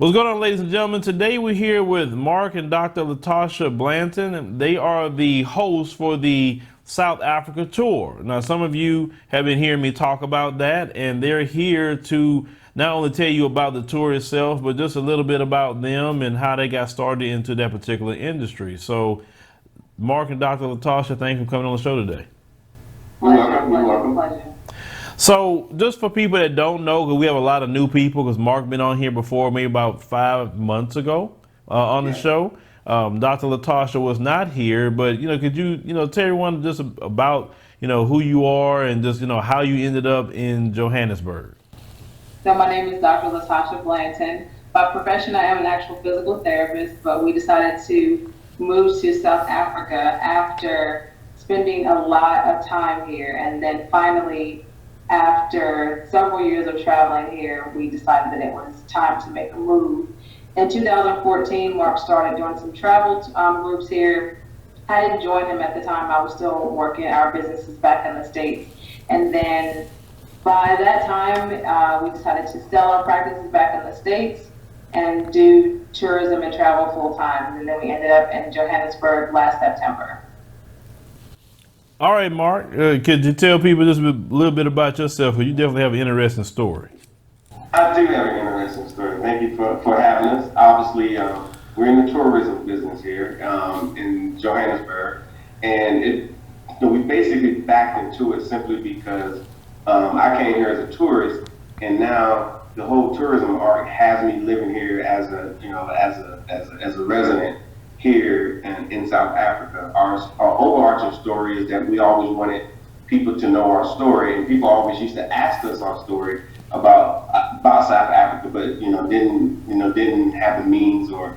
What's going on, ladies and gentlemen? Today we're here with Mark and Dr. Latasha Blanton, and they are the hosts for the South Africa tour. Now, some of you have been hearing me talk about that, and they're here to not only tell you about the tour itself, but just a little bit about them and how they got started into that particular industry. So, Mark and Dr. Latasha, thanks for coming on the show today. You're welcome. So, just for people that don't know, because we have a lot of new people, because Mark been on here before, maybe about 5 months ago on the show. Dr. Latasha was not here, but could you tell everyone just about who you are and just how you ended up in Johannesburg? So my name is Dr. Latasha Blanton. By profession, I am an actual physical therapist, but we decided to move to South Africa after spending a lot of time here, and then finally, after several years of traveling here, we decided that it was time to make a move. In 2014, Mark started doing some travel groups here. I didn't join him at the time. I was still working our businesses back in the States. And then by that time, we decided to sell our practices back in the States and do tourism and travel full time. And then we ended up in Johannesburg last September. All right, Mark, could you tell people just a little bit about yourself? You definitely have an interesting story. I do have an interesting story. Thank you for having us. Obviously, we're in the tourism business here in Johannesburg, and we basically backed into it simply because I came here as a tourist, and now the whole tourism arc has me living here as a resident here in South Africa. Our overarching story is that we always wanted people to know our story, and people always used to ask us our story about South Africa, but didn't have the means or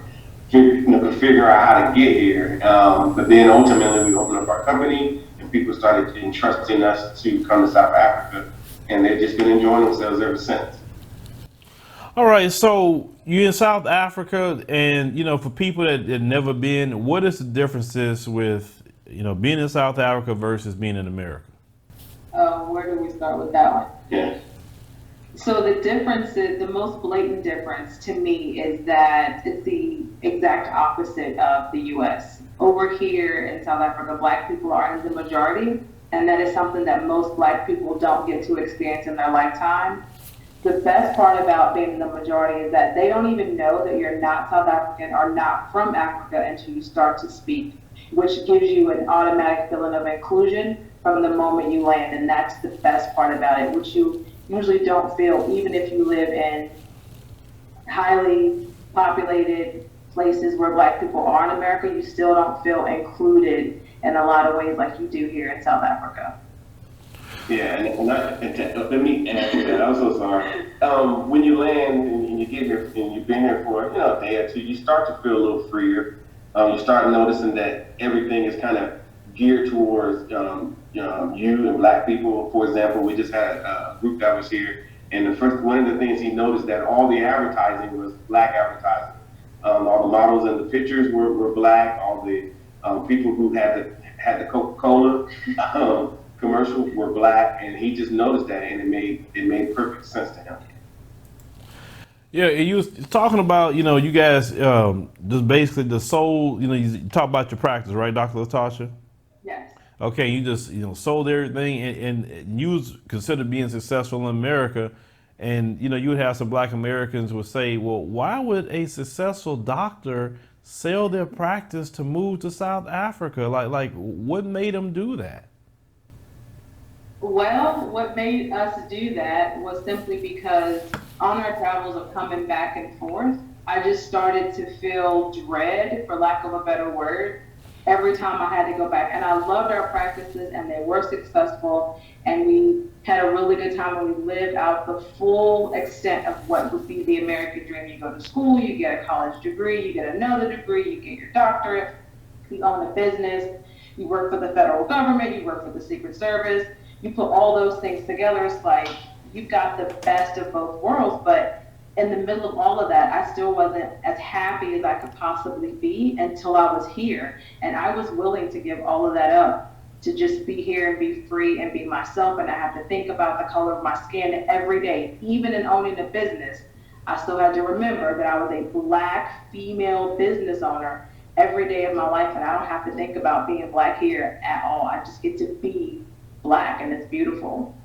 could figure out how to get here. But then ultimately we opened up our company, and people started entrusting us to come to South Africa, and they've just been enjoying themselves ever since. All right, so you're in South Africa, and for people that had never been, what is the differences with being in South Africa versus being in America? Where do we start with that one? Yeah. So the difference is, the most blatant difference to me is that it's the exact opposite of the US. Over here in South Africa, Black people are in the majority, and that is something that most Black people don't get to experience in their lifetime. The best part about being in the majority is that they don't even know that you're not South African or not from Africa until you start to speak, which gives you an automatic feeling of inclusion from the moment you land. And that's the best part about it, which you usually don't feel even if you live in highly populated places where Black people are in America. You still don't feel included in a lot of ways like you do here in South Africa. Yeah, and let me add to that. I'm so sorry. When you land and you get here and you've been here for a day or two, you start to feel a little freer. You start noticing that everything is kind of geared towards you and Black people. For example, we just had a group that was here, and one of the things he noticed that all the advertising was Black advertising. All the models and the pictures were Black. All the people who had the Coca-Cola commercials were Black, and he just noticed that, and it made perfect sense to him. Yeah, you was talking about you guys just basically the soul. You talk about your practice, right, Dr. Latasha? Yes. Okay, you just sold everything, and you was considered being successful in America, and you would have some Black Americans would say, well, why would a successful doctor sell their practice to move to South Africa? Like what made them do that? Well, what made us do that was simply because on our travels of coming back and forth, I just started to feel dread, for lack of a better word, every time I had to go back. And I loved our practices, and they were successful, and we had a really good time, and we lived out the full extent of what would be the American dream. You go to school, you get a college degree, you get another degree, you get your doctorate, you own a business, you work for the federal government, you work for the Secret Service. You put all those things together, it's like you've got the best of both worlds. But in the middle of all of that, I still wasn't as happy as I could possibly be until I was here. And I was willing to give all of that up to just be here and be free and be myself. And I have to think about the color of my skin every day. Even in owning a business, I still had to remember that I was a Black female business owner every day of my life, and I don't have to think about being Black here at all. I just get to be Black, and it's beautiful.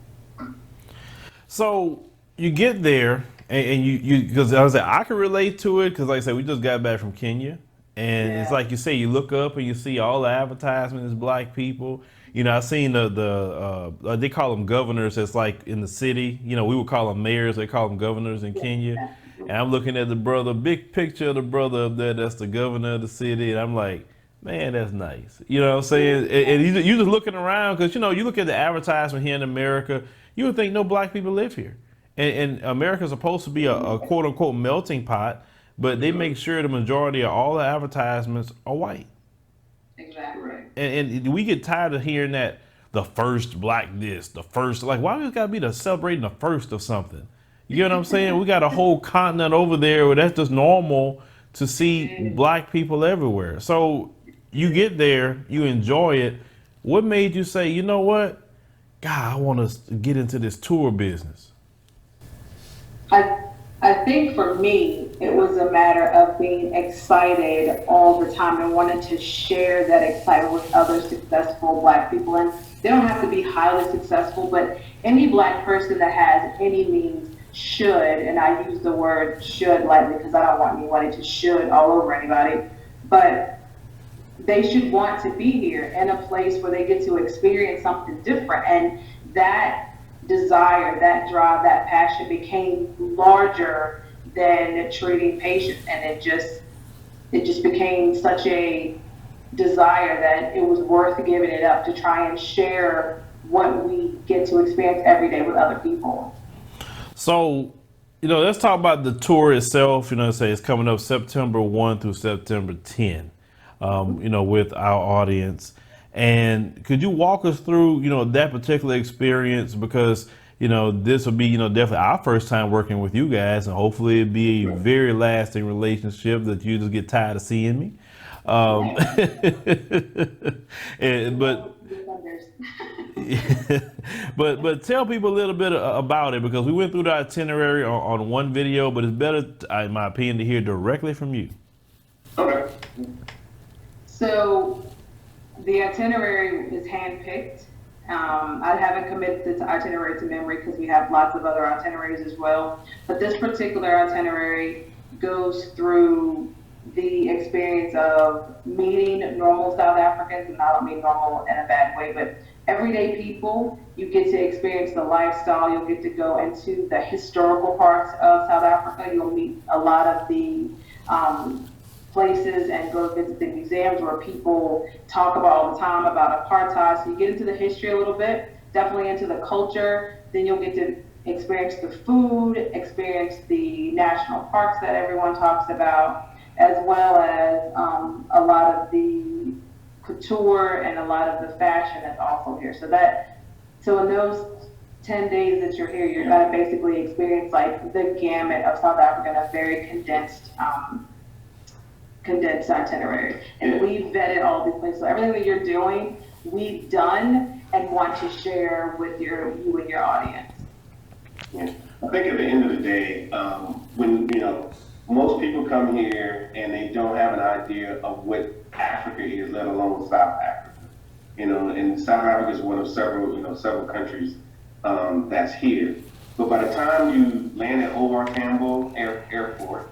So you get there, and you because I was like, I can relate to it because, like I said, we just got back from Kenya, and it's Yeah. like you say, you look up and you see all the advertisements, Black people. You know, I seen they call them governors. That's like in the city. You know, we would call them mayors. They call them governors in Kenya. And I'm looking at the brother, big picture of the brother up there. That's the governor of the city, and I'm like, man, that's nice. You know what I'm saying? And you just looking around because, you know, you look at the advertisement here in America, you would think no Black people live here. And America's supposed to be a quote unquote melting pot, but they make sure the majority of all the advertisements are white. Exactly. And we get tired of hearing that the first Black this, the first, like, why we got to be the celebrating the first of something? You get what I'm saying? We got a whole continent over there where that's just normal to see Black people everywhere. So you get there, you enjoy it. What made you say, you know what? God, I want to get into this tour business? I think for me, it was a matter of being excited all the time and wanting to share that excitement with other successful Black people. And they don't have to be highly successful, but any Black person that has any means should, and I use the word should lightly because I don't want anybody to should all over anybody, but they should want to be here in a place where they get to experience something different. And that desire, that drive, that passion became larger than treating patients, and it just became such a desire that it was worth giving it up to try and share what we get to experience every day with other people. So, you know, let's talk about the tour itself. You know, say it's coming up September 1 through September 10, you know, with our audience. And could you walk us through, you know, that particular experience? Because, you know, this will be, you know, definitely our first time working with you guys, and hopefully it'll be a very lasting relationship that you just get tired of seeing me. But tell people a little bit about it, because we went through the itinerary on one video, but it's better, in my opinion, to hear directly from you. Okay. So the itinerary is handpicked. I haven't committed the itinerary to memory because we have lots of other itineraries as well. But this particular itinerary goes through the experience of meeting normal South Africans, and I don't mean normal in a bad way, but everyday people. You get to experience the lifestyle. You'll get to go into the historical parts of South Africa. You'll meet a lot of the places and go visit the museums where people talk about all the time about apartheid. So you get into the history a little bit, definitely into the culture. Then you'll get to experience the food, experience the national parks that everyone talks about, as well as a lot of the couture and a lot of the fashion that's also here. So in those 10 days that you're here, you're going to basically experience like the gamut of South Africa in a very condensed itinerary. And we've vetted all these places. So everything that you're doing, we've done and want to share with you and your audience. Yeah. I think at the end of the day, when, you know, most people come here and they don't have an idea of what Africa is, let alone South Africa. You know, and South Africa is one of several countries that's here. But by the time you land at O.R. Tambo Airport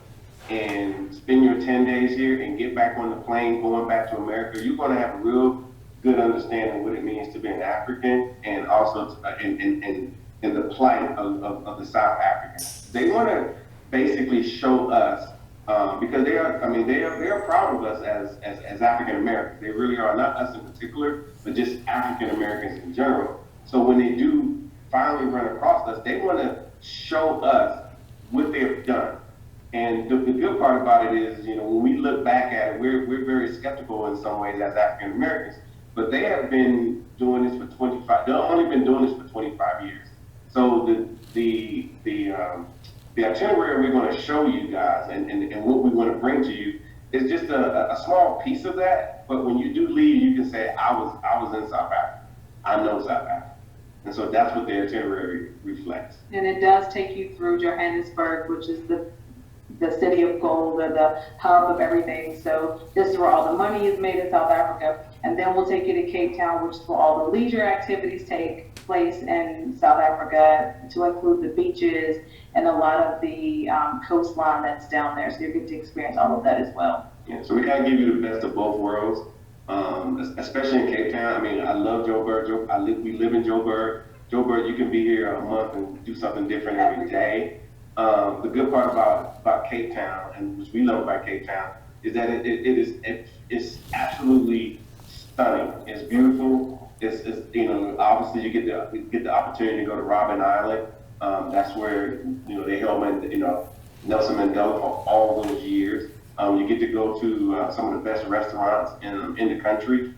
and spend your 10 days here and get back on the plane going back to America, you're going to have a real good understanding of what it means to be an African, and also in the plight of the South Africans. They want to basically show us, because they are proud of us as African Americans. They really are, not us in particular, but just African Americans in general. So when they do finally run across us, they want to show us what they've done. And the good part about it is, you know, when we look back at it, we're very skeptical in some ways as African Americans. But they have been doing this for 25. They've only been doing this for 25 years. So the itinerary we're going to show you guys and what we want to bring to you is just a small piece of that. But when you do leave, you can say, I was in South Africa. I know South Africa. And so that's what the itinerary reflects. And it does take you through Johannesburg, which is the the city of gold or the hub of everything. So this is where all the money is made in South Africa. And then we'll take you to Cape Town, which is where all the leisure activities take place in South Africa, to include the beaches and a lot of the coastline that's down there. So you get to experience all of that as well. Yeah, so we kind of give you the best of both worlds, especially in Cape Town. I mean, I love Joburg. We live in Joburg. Joburg, you can be here a month and do something different every day. The good part about Cape Town, and which we love about Cape Town, is that it's absolutely stunning. It's beautiful. It's obviously you get the opportunity to go to Robben Island. That's where they held Nelson Mandela for all those years. You get to go to some of the best restaurants in the country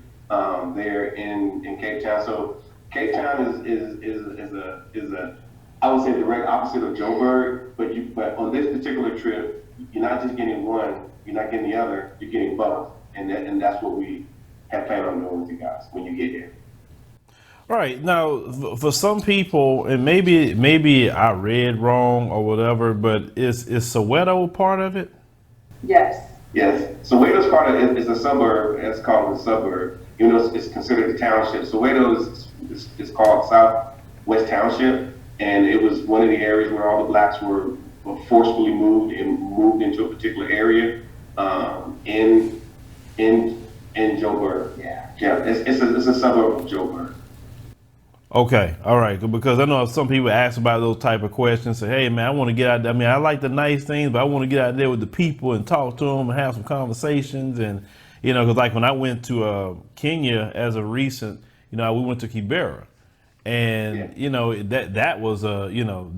there in Cape Town. So Cape Town is a I would say direct opposite of Joburg, but on this particular trip, you're not just getting one, you're not getting the other, you're getting both, and that's what we have planned on doing with you guys when you get here. Right. Now, for some people, and maybe I read wrong or whatever, but is Soweto part of it? Yes. Yes. Soweto's part of it is a suburb. It's called a suburb. Even though it's considered a township. Soweto is called Southwest Township, and it was one of the areas where all the blacks were forcefully moved into a particular area in Joburg. Yeah. It's a suburb of Joburg. Okay, all right. Because I know some people ask about those type of questions. Say, "Hey, man, I want to get out there. I mean, I like the nice things, but I want to get out there with the people and talk to them and have some conversations." And because like when I went to Kenya as a recent, we went to Kibera, and that was a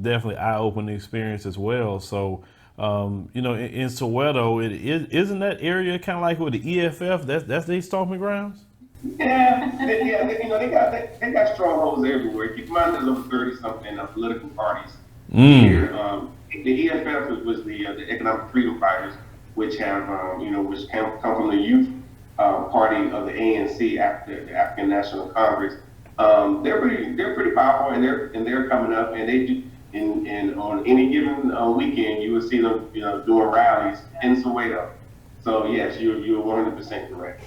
definitely eye-opening experience as well. So in Soweto, isn't that area kind of like with the EFF? That's their stomping grounds. Yeah, they got strongholds everywhere. Keep in mind, there's over 30-something political parties here. The EFF was the Economic Freedom Fighters, which have which come from the youth party of the ANC, the African National Congress. They're pretty powerful, and they're coming up, and they do. And on any given weekend, you will see them doing rallies in Soweto. So yes, you're 100% correct.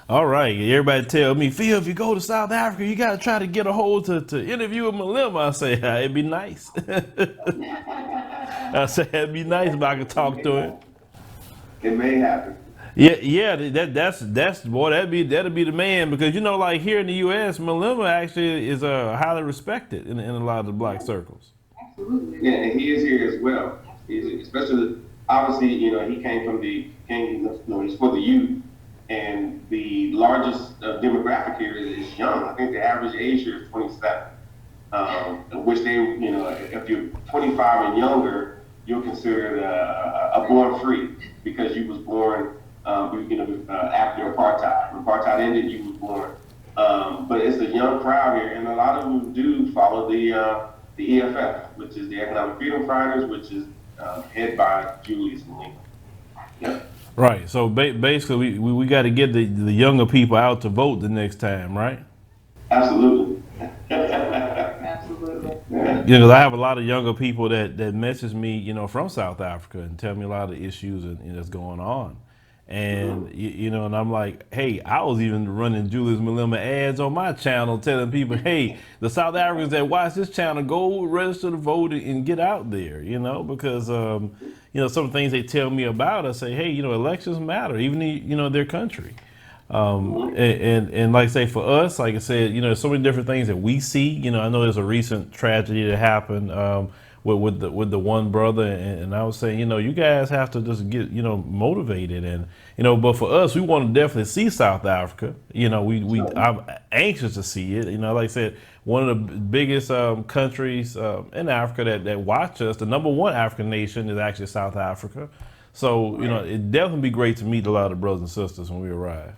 All right, everybody tell me, Phil, if you go to South Africa, you got to try to get a hold to interview with Malema. I say, it'd be nice. I say, it'd be nice if I could talk to him. It may happen. Yeah, that's boy, that'd be the man, because like here in the U.S., Malema actually is highly respected in a lot of the black circles. Absolutely. Yeah, and he is here as well. Especially, obviously, he came he's for the youth. And the largest demographic here is young. I think the average age here is 27, which they, if you're 25 and younger, you're considered a born free, because you was born, after apartheid. When apartheid ended, you was born. But it's a young crowd here, and a lot of them do follow the EFF, which is the Economic Freedom Fighters, which is head by Julius Malema. Yeah. Right. So basically, we got to get the younger people out to vote the next time, right? Absolutely. Absolutely. Because I have a lot of younger people that message me, from South Africa, and tell me a lot of the issues that's going on. And, and I'm like, hey, I was even running Julius Malema ads on my channel telling people, hey, the South Africans that watch this channel, go register to vote and get out there, because, some of the things they tell me about, I say, hey, elections matter, even in, their country. And like I say, for us, like I said, there's so many different things that we see. I know there's a recent tragedy that happened with the one brother, and I was saying, you guys have to just get motivated, and but for us, we want to definitely see South Africa. I'm anxious to see it. Like I said, one of the biggest countries in Africa that watch us, the number one African nation, is actually South Africa. So it'd definitely be great to meet a lot of brothers and sisters when we arrive.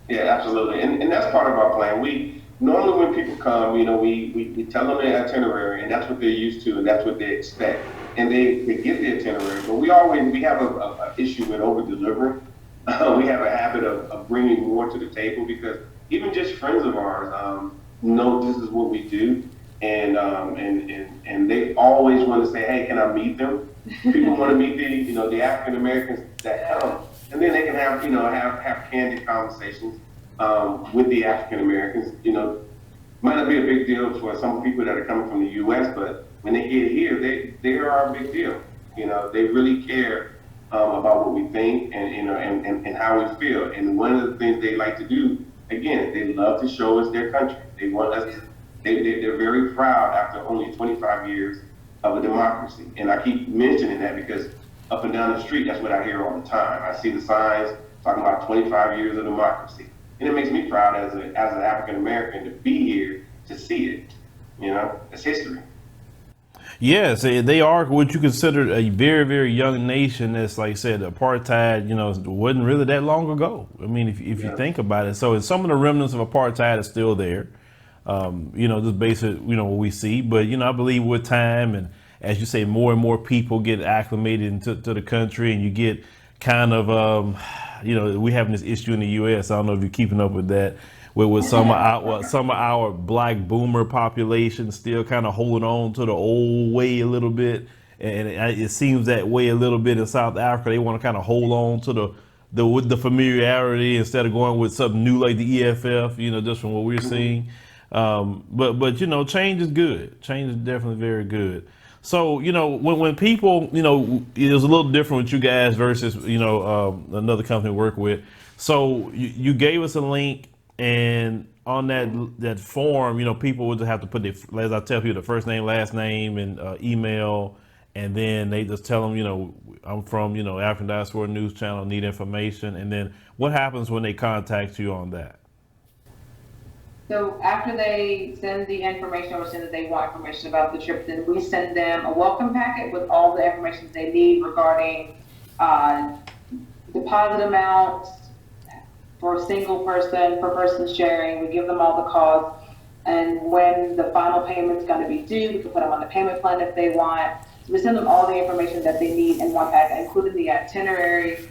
Yeah, absolutely, and that's part of our plan. We normally, when people come, we tell them the itinerary, and that's what they're used to, and that's what they expect, and they get the itinerary. But we have a issue with over delivering. We have a habit of bringing more to the table, because even just friends of ours know this is what we do, and they always want to say, hey, can I meet them? People want to meet the African Americans that come, and then they can have have candid conversations with the African Americans. Might not be a big deal for some people that are coming from the U.S., but when they get here, they are a big deal. They really care about what we think and how we feel. And one of the things they like to do, again, they love to show us their country. They want us. They're very proud after only 25 years of a democracy. And I keep mentioning that because up and down the street, that's what I hear all the time. I see the signs talking about 25 years of democracy. And it makes me proud as an African American to be here to see it. It's history. Yes, they are what you consider a very, very young nation. That's, like I said, apartheid, wasn't really that long ago. I mean, if you think about it. So some of the remnants of apartheid are still there. Just basic, what we see. But, I believe with time and, as you say, more and more people get acclimated into the country, and you get kind of, we having this issue in the U.S. I don't know if you're keeping up with that. With some of our black boomer population still kind of holding on to the old way a little bit, and it seems that way a little bit in South Africa. They want to kind of hold on to the familiarity instead of going with something new like the EFF. Just from what we're seeing. But change is good. Change is definitely very good. So when people it was a little different with you guys versus another company we work with. So you gave us a link. And on that form, people would have to put as I tell people, the first name, last name, and email, and then they just tell them, I'm from, African Diaspora News Channel, need information. And then what happens when they contact you on that? So after they send the information or send that they want information about the trip, then we send them a welcome packet with all the information they need regarding deposit amounts, for a single person, per person sharing. We give them all the costs, and when the final payment's going to be due, we can put them on the payment plan if they want. So we send them all the information that they need in one packet, including the itinerary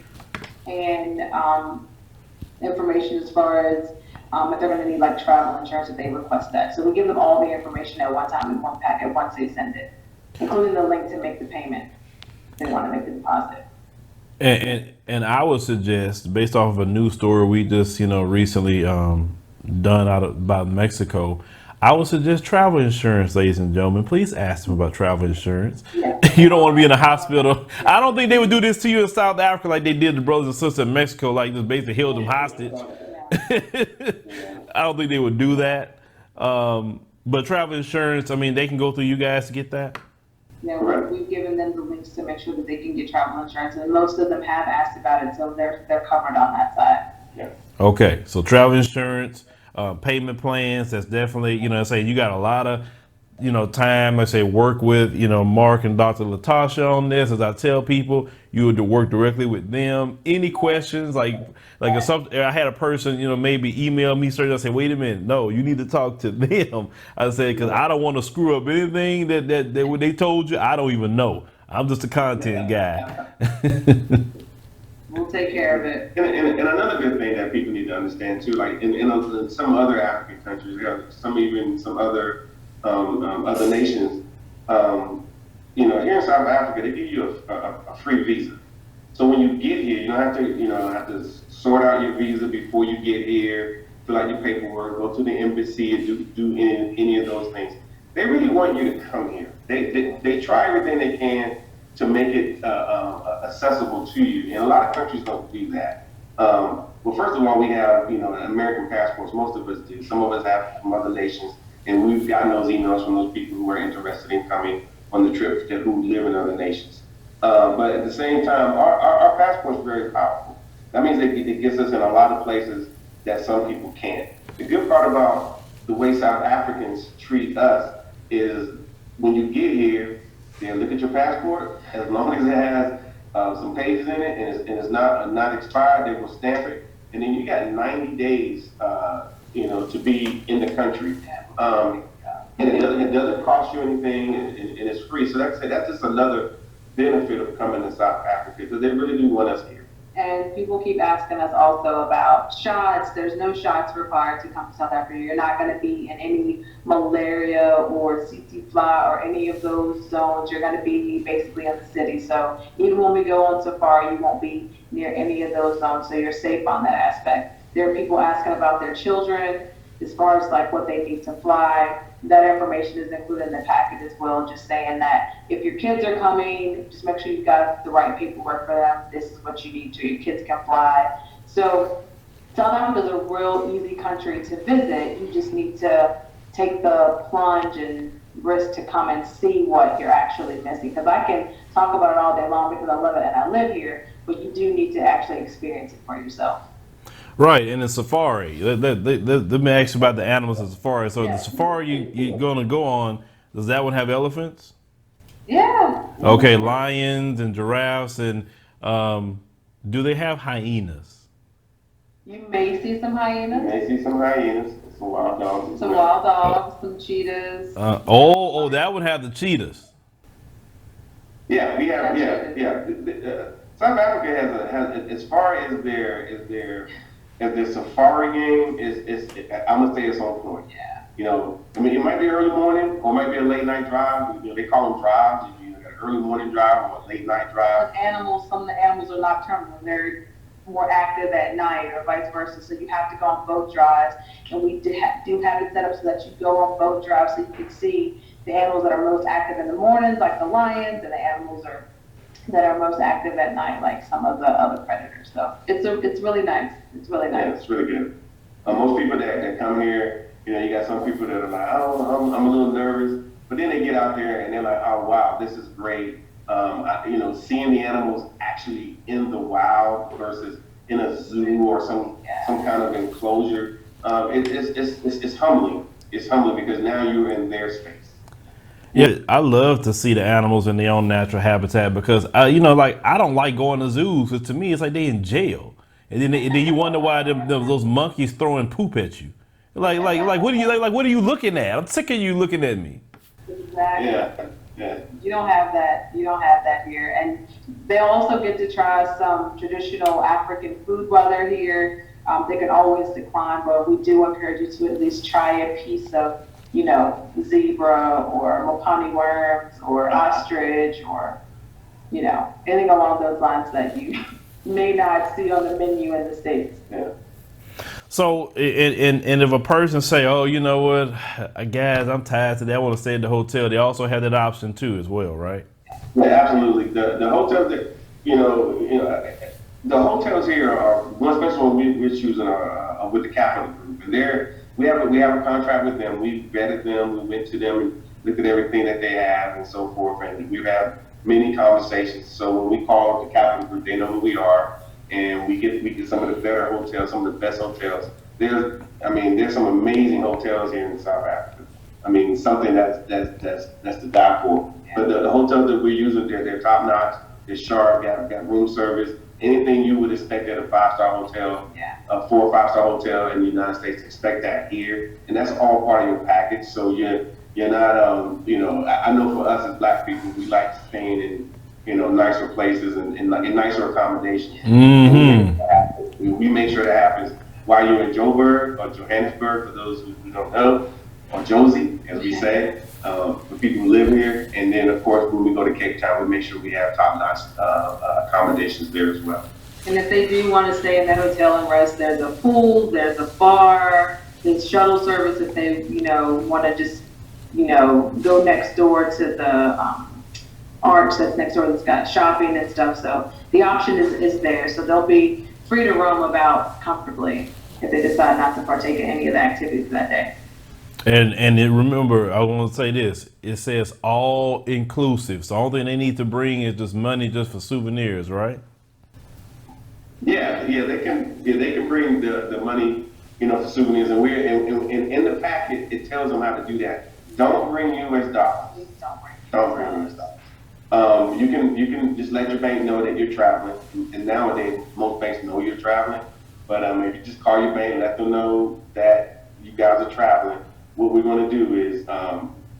and information as far as if they're going to need like travel insurance if they request that. So we give them all the information at one time in one packet once they send it, including the link to make the payment if they want to make the deposit. And I would suggest, based off of a news story we just recently done about Mexico, I would suggest travel insurance, ladies and gentlemen. Please ask them about travel insurance. Yeah. You don't want to be in a hospital. I don't think they would do this to you in South Africa like they did the brothers and sisters in Mexico, like just basically held them hostage. I don't think they would do that. But travel insurance, they can go through you guys to get that. Yeah, we've given them the links to make sure that they can get travel insurance, and most of them have asked about it, so they're covered on that side. Yeah. Okay, so travel insurance, payment plans. That's definitely you got a lot of time. I say work with Mark and Dr. Latasha on this. As I tell people, you would work directly with them. Any questions if I had a person maybe email me straight, I say, wait a minute, no, you need to talk to them. I said, because I don't want to screw up anything that what they told you. I don't even know. I'm just a content guy. We'll take care of it. And another good thing that people need to understand too, like in some other African countries, some other other nations, here in South Africa, they give you a free visa. So when you get here, you don't have to sort out your visa before you get here, fill out your paperwork, go to the embassy, and do any of those things. They really want you to come here. They try everything they can to make it accessible to you, and a lot of countries don't do that. Well, first of all, we have American passports. Most of us do. Some of us have from other nations, and we've gotten those emails from those people who are interested in coming on the trip who live in other nations. But at the same time, our passport's very powerful. That means it gets us in a lot of places that some people can't. The good part about the way South Africans treat us is when you get here, they look at your passport. As long as it has some pages in it and it's not expired, they will stamp it. And then you got 90 days, to be in the country. And it doesn't cost you anything, and it's free. So that's just another benefit of coming to South Africa, because they really do want us here. And people keep asking us also about shots. There's no shots required to come to South Africa. You're not going to be in any malaria or tsetse fly or any of those zones. You're going to be basically in the city. So even when we go on safari, you won't be near any of those zones. So you're safe on that aspect. There are people asking about their children as far as like what they need to fly. That information is included in the packet as well, just saying that if your kids are coming, just make sure you've got the right paperwork for them. This is what you need to, your kids can fly. So South Africa is a real easy country to visit. You just need to take the plunge and risk to come and see what you're actually missing. Because I can talk about it all day long because I love it and I live here, but you do need to actually experience it for yourself. Right, and the safari. Let me ask you about the animals in safari. So the safari you're going to go on, does that one have elephants? Yeah. Okay, lions and giraffes, and do they have hyenas? You may see some hyenas. You may see some hyenas, some wild dogs. Some wild dogs, some cheetahs. That would have the cheetahs. Yeah, we have. South Africa has as far as their safari game is I'm gonna say it's on point. Yeah. You know, I mean, it might be early morning or it might be a late night drive. You know, they call them drives. You know, an early morning drive or a late night drive. Some of the animals are nocturnal. They're more active at night or vice versa. So you have to go on boat drives, and we do have it set up so that you go on boat drives so you can see the animals that are most active in the mornings, like the lions, and the animals that are most active at night, like some of the other predators. So it's really nice. It's really nice. Yeah, it's really good. Most people that come here, you know, you got some people that are like, oh, I'm a little nervous, but then they get out there and they're like, oh wow, this is great. You know, seeing the animals actually in the wild versus in a zoo or some kind of enclosure, it's humbling. It's humbling because now you're in their space. Yeah, I love to see the animals in their own natural habitat because, you know, like I don't like going to zoos because to me it's like they in jail, and then you wonder why those monkeys throwing poop at you. Like what are you looking at? I'm sick of you looking at me. Exactly. Yeah. You don't have that. You don't have that here, and they also get to try some traditional African food while they're here. They can always decline, but we do encourage you to at least try a piece of, you know, zebra or mopani worms or ostrich or, you know, anything along those lines that you may not see on the menu in the States. Yeah. So, and if a person say, oh, you know what, guys, I'm tired today, I want to stay at the hotel, they also have that option too as well, right? Yeah, absolutely. The hotels that, you know, the hotels here are, one special one we're choosing are with the Capital Group, and we have a contract with them. We vetted them. We went to them and looked at everything that they have and so forth. And we've had many conversations. So when we call up the Capital Group, they know who we are, and we get some of the better hotels, some of the best hotels. There's some amazing hotels here in South Africa. I mean, something that's to die for. But the hotels that we're using, they're top notch. They're sharp. Got room service. Anything you would expect at a 5-star hotel, a 4 or 5-star hotel in the United States, expect that here, and that's all part of your package. So you're not, you know, I know for us as Black people, we like staying in, you know, nicer places and nicer accommodations. Mm-hmm. We make sure that happens while you're in Joburg or Johannesburg, for those who don't know, or Josie, as we say, for people who live here. And then, of course, when we go to Cape Town, we make sure we have top-notch accommodations there as well. And if they do want to stay in the hotel and rest, there's a pool, there's a bar, there's shuttle service if they, you know, want to just, you know, go next door to the arch that's next door that's got shopping and stuff. So the option is there. So they'll be free to roam about comfortably if they decide not to partake in any of the activities that day. And remember, I want to say this. It says all inclusive. So all thing they need to bring is just money just for souvenirs, right? Yeah, they can bring the money, you know, for souvenirs. And in the packet, it tells them how to do that. Don't bring US dollars. Don't bring US dollars. You can just let your bank know that you're traveling. And nowadays, most banks know you're traveling. But if you just call your bank, let them know that you guys are traveling. What we're going to do is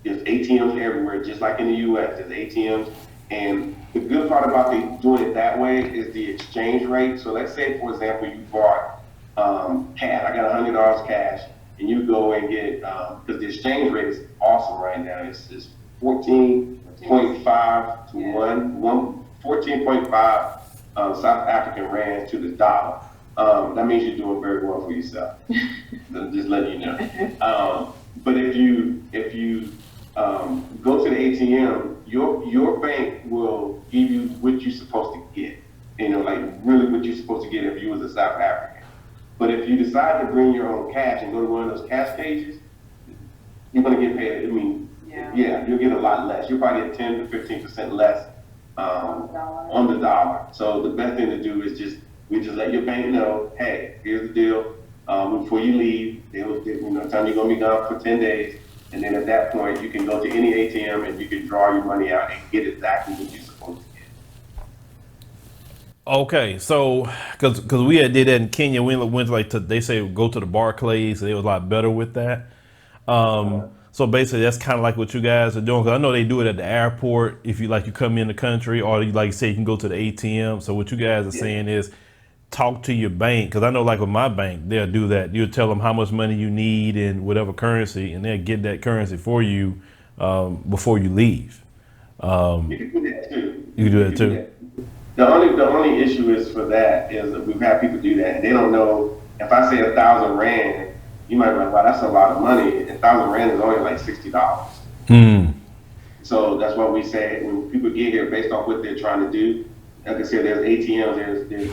there's ATMs everywhere, just like in the U.S. There's ATMs And the good part about doing it that way is the exchange rate. So let's say, for example, you bought cash. I got $100 cash, and you go and get because the exchange rate is awesome right now. It's 14.5 to 14.5 South African rand to the dollar. That means you're doing very well for yourself. Just letting you know. But if you go to the ATM, your bank will give you what you're supposed to get. You know, like really what you're supposed to get if you was a South African. But if you decide to bring your own cash and go to one of those cash cages, you're going to get paid. I mean, yeah, you'll get a lot less. You'll probably get 10 to 15% less on the dollar. So the best thing to do is we just let your bank know, hey, here's the deal. Before you leave, tell you you're going to be gone for 10 days. And then at that point, you can go to any ATM and you can draw your money out and get exactly what you're supposed to get. Okay, so because we had did that in Kenya, we went to they say go to the Barclays, and it was a lot better with that. So basically, that's kind of like what you guys are doing. Because I know they do it at the airport if you come in the country, or you, like you say, you can go to the ATM. So what you guys are saying is talk to your bank, because I know like with my bank, they'll do that. You'll tell them how much money you need in whatever currency, and they'll get that currency for you before you leave. You can do that too. You can do that too. The only issue is for that is that we've had people do that and they don't know. If I say 1,000 rand, you might be like, wow, that's a lot of money. 1,000 rand is only like $60. So that's what we say when people get here based off what they're trying to do. Like I said, there's ATMs, there's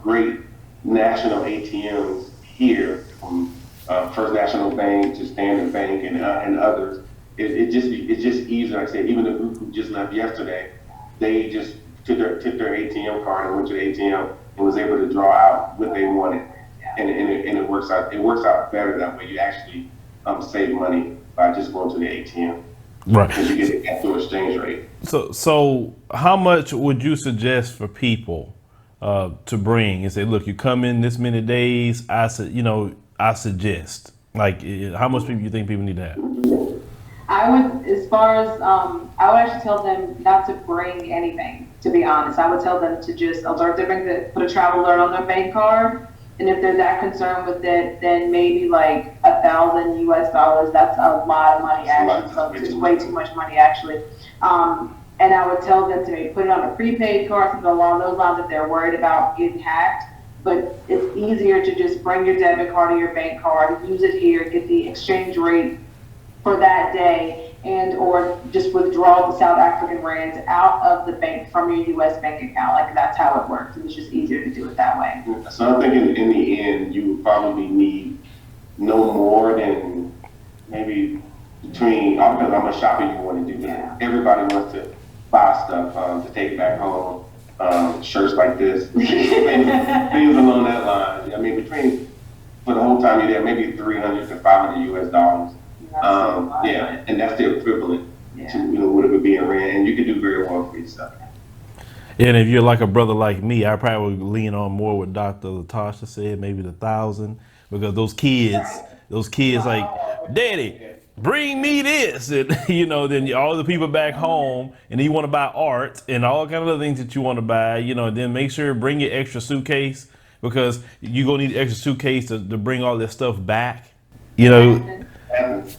great national ATMs here from First National Bank to Standard Bank and others. It's just easier. Like I said, even the group who just left yesterday, they just took their ATM card and went to the ATM and was able to draw out what they wanted, and it works out. It works out better that way. You actually save money by just going to the ATM, right? Because you get an actual exchange rate. So how much would you suggest for people to bring and say, look, you come in this many days? I suggest, like, how much people you think people need to have? I would, as far as, I would actually tell them not to bring anything, to be honest. I would tell them to just alert their bank, to put a travel alert on their bank card. And if they're that concerned with it, then maybe like $1,000 US. That's a lot of money, actually. So it's way too much money, actually. And I would tell them to maybe put it on a prepaid card, something along those lines if they're worried about getting hacked. But it's easier to just bring your debit card or your bank card, use it here, get the exchange rate for that day, and or just withdraw the South African rands out of the bank from your U.S. bank account. Like, that's how it works, and it's just easier to do it that way. So I'm thinking in the end, you would probably need no more than maybe between, all depends on how much shopping you want to do. Yeah. Everybody wants to buy stuff to take back home, shirts like this, things along that line. I mean, for the whole time you're there, maybe $300 to $500 US. Yeah, and that's the equivalent to what it would be in rand, and you can do very well for yourself. And if you're like a brother like me, I probably would lean on more what Dr. Latasha said, maybe the 1,000, because those kids like, Daddy, bring me this, and then all the people back home, and then you want to buy art and all kind of other things that you want to buy, then make sure bring your extra suitcase, because you're gonna need an extra suitcase to bring all this stuff back. It happens.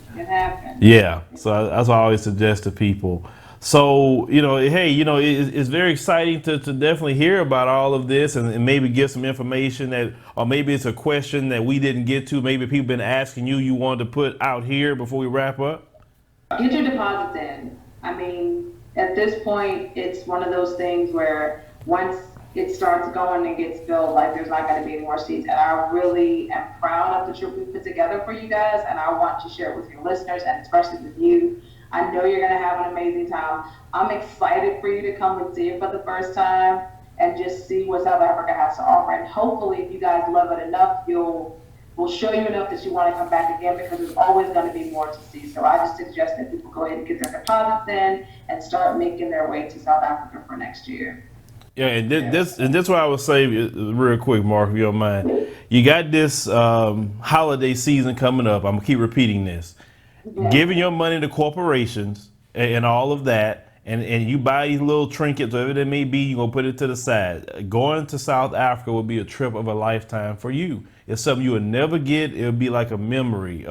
Yeah, so that's what I always suggest to people. So, hey, it's very exciting to definitely hear about all of this and maybe get some information or maybe it's a question that we didn't get to. Maybe people been asking you wanted to put out here before we wrap up. Get your deposits in. I mean, at this point, it's one of those things where once it starts going and gets filled, like there's not going to be any more seats. And I really am proud of the trip we put together for you guys, and I want to share it with your listeners and especially with you. I know you're going to have an amazing time. I'm excited for you to come and see it for the first time and just see what South Africa has to offer. And hopefully, if you guys love it enough, we'll show you enough that you want to come back again, because there's always going to be more to see. So I just suggest that people go ahead and get their deposits in and start making their way to South Africa for next year. Yeah, and this what I would say real quick, Mark, if you don't mind. You got this holiday season coming up. I'm gonna keep repeating this. Yeah. Giving your money to corporations and all of that, and you buy these little trinkets, whatever they may be, you gonna put it to the side. Going to South Africa will be a trip of a lifetime for you. It's something you will never get. It'll be like a memory.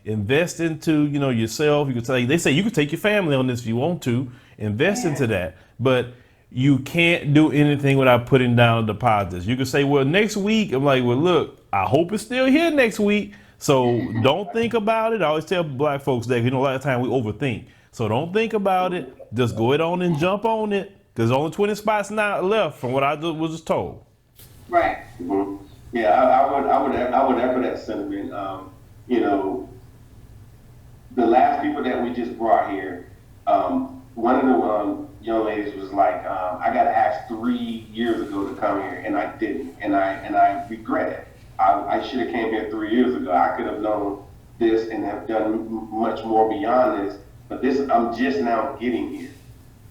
Invest into, you know, yourself. You can say, they say you can take your family on this if you want to. Invest into that, but you can't do anything without putting down deposits. You can say, well, next week. I'm like, well, look, I hope it's still here next week. So don't think about it. I always tell black folks that, you know, a lot of time we overthink. So don't think about it. Just go ahead on and jump on it, because only 20 spots now left from what I was just told. Right. Mm-hmm. Yeah, I would echo that sentiment. You know, the last people that we just brought here, one of the young ladies was like, I got asked 3 years ago to come here, and I didn't, and I regret it. I should have came here 3 years ago. I could have known this and have done much more beyond this. But this, I'm just now getting here.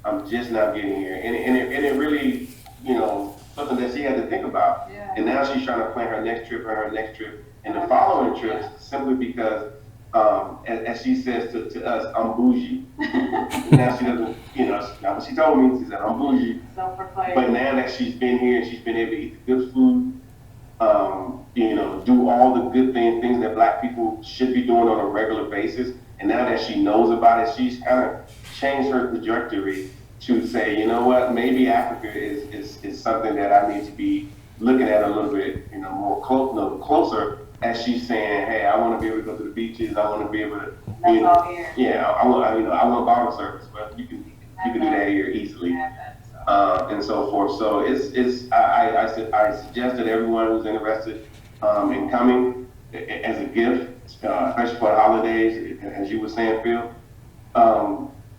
I'm just now getting here, and it really, you know, something that she had to think about. Yeah. And now she's trying to plan her next trip and the following trips, simply because, as she says to us, I'm bougie. Now she doesn't, you know, now what she told me, she said, I'm bougie. But now that she's been here and she's been able to eat the good food, you know, do all the good things that black people should be doing on a regular basis. And now that she knows about it, she's kind of changed her trajectory to say, you know what, maybe Africa is something that I need to be looking at a little bit, you know, more closer, as she's saying, hey, I want to be able to go to the beaches. I want to be able to, you know, yeah, I want bottle service, but you can do that here easily, and so forth. So I suggest that everyone who's interested in coming as a gift, especially for the holidays, as you were saying, Phil,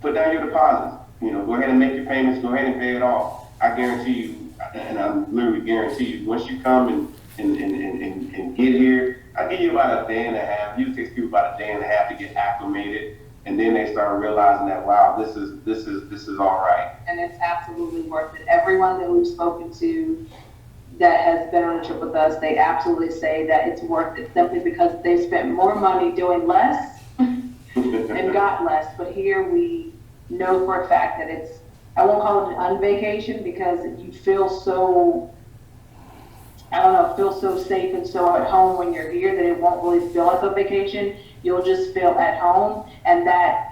put down your deposits. You know, go ahead and make your payments. Go ahead and pay it off. I guarantee you, and I literally guarantee you, once you come and get here, I give you about a day and a half. Usually it takes people about a day and a half to get acclimated, and then they start realizing that, wow, this is all right. And it's absolutely worth it. Everyone that we've spoken to that has been on a trip with us, they absolutely say that it's worth it, simply because they've spent more money doing less and got less. But here we know for a fact that it's, I won't call it an unvacation, because you feel so, I don't know, feel so safe and so at home when you're here that it won't really feel like a vacation. You'll just feel at home, and that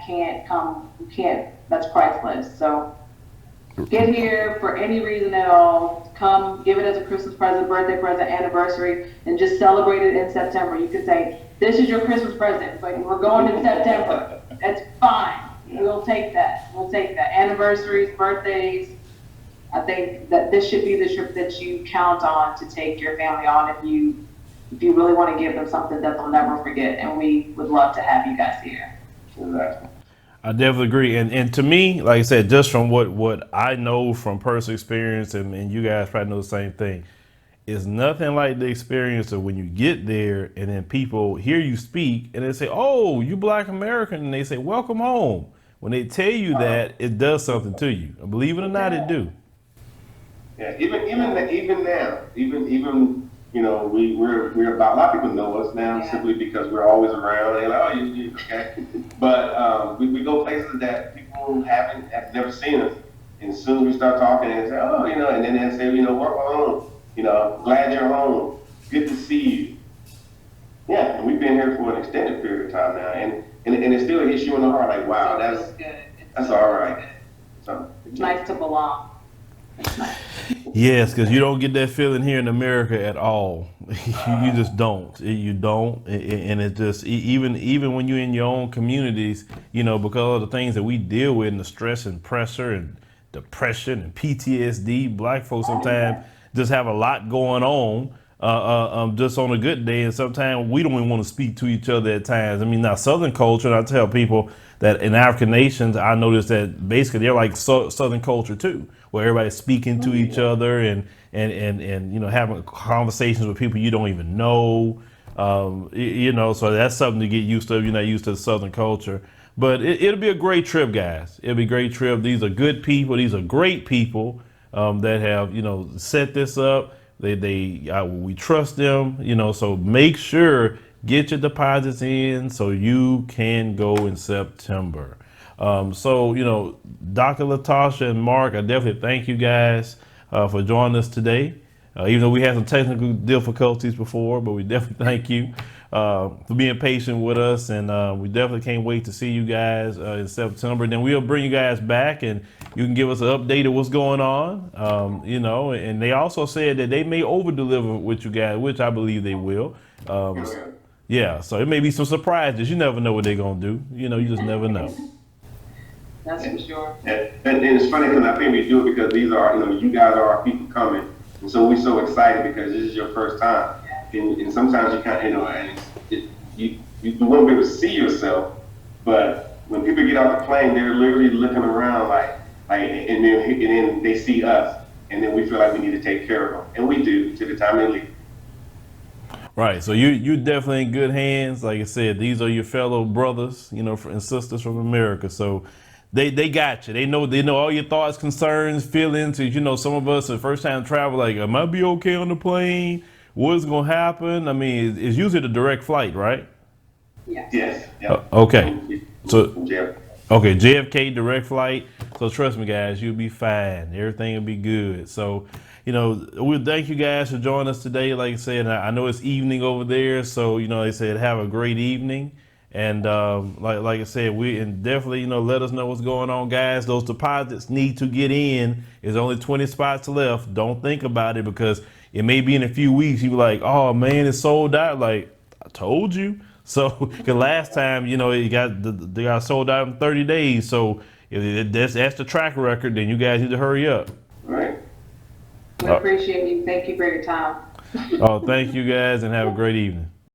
that's priceless. So get here for any reason at all. Come, give it as a Christmas present, birthday present, anniversary, and just celebrate it in September. You could say, this is your Christmas present, but we're going in September. That's fine. We'll take that. Anniversaries, birthdays. I think that this should be the trip that you count on to take your family on if you really want to give them something that they'll never forget. And we would love to have you guys here. Exactly. I definitely agree. And to me, like I said, just from what I know from personal experience, and you guys probably know the same thing, it's nothing like the experience of when you get there and then people hear you speak and they say, oh, you Black American, and they say, welcome home. When they tell you that, it does something to you. Believe it or not, it do. Yeah, even now, you know, we're about, a lot of people know us now, simply because we're always around. They're like, oh, you okay. But we go places that people have never seen us. And as soon as we start talking, they say, oh, you know, and then they say, you know, welcome home. You know, glad you're home. Good to see you. Yeah, and we've been here for an extended period of time now, and it still hits you in the heart, like, wow, that's all right. So it's nice to belong. It's nice. Yes, because you don't get that feeling here in America at all. You just don't. You don't, and it just even when you're in your own communities, you know, because of the things that we deal with, and the stress and pressure and depression and PTSD, Black folks sometimes just have a lot going on. Just on a good day, and sometimes we don't even want to speak to each other at times. I mean, now Southern culture, and I tell people that in African nations, I notice that basically they're like Southern culture too, where everybody's speaking to each other and you know, having conversations with people you don't even know. You know, so that's something to get used to if you're not used to the Southern culture. But it'll be a great trip, guys. It'll be a great trip. These are good people. These are great people that have, you know, set this up. We trust them, you know, so make sure get your deposits in so you can go in September. So, you know, Dr. Latasha and Mark, I definitely thank you guys for joining us today. Even though we had some technical difficulties before, but we definitely thank you for being patient with us. And we definitely can't wait to see you guys in September. And then we'll bring you guys back and you can give us an update of what's going on. You know, and they also said that they may over deliver with you guys, which I believe they will. Yeah, so it may be some surprises. You never know what they're going to do. You know, you just never know. That's for sure. And it's funny because I think we do it because these are, you know, you guys are our people coming. And so we're so excited because this is your first time. And sometimes you kind of, you know, and you won't be able to see yourself, but when people get off the plane, they're literally looking around and then they see us, and then we feel like we need to take care of them. And we do to the time they leave. Right, so you're definitely in good hands. Like I said, these are your fellow brothers, you know, and sisters from America. So they got you. They know all your thoughts, concerns, feelings. You know, some of us, the first time travel, like, am I be okay on the plane? What's gonna happen? I mean, it's usually the direct flight, right? Yes. Yeah. Okay. So Yeah. okay, JFK direct flight. So trust me, guys, you'll be fine. Everything will be good. So, you know, we thank you guys for joining us today. Like I said, I know it's evening over there, so you know, they said have a great evening. And like I said, and definitely, you know, let us know what's going on, guys. Those deposits need to get in. There's only 20 spots left. Don't think about it because it may be in a few weeks. You be like, oh man, it's sold out. Like I told you. So the last time, you know, they got sold out in 30 days. So if that's the track record, then you guys need to hurry up. All right. We appreciate you. Thank you for your time. Oh, thank you guys, and have a great evening.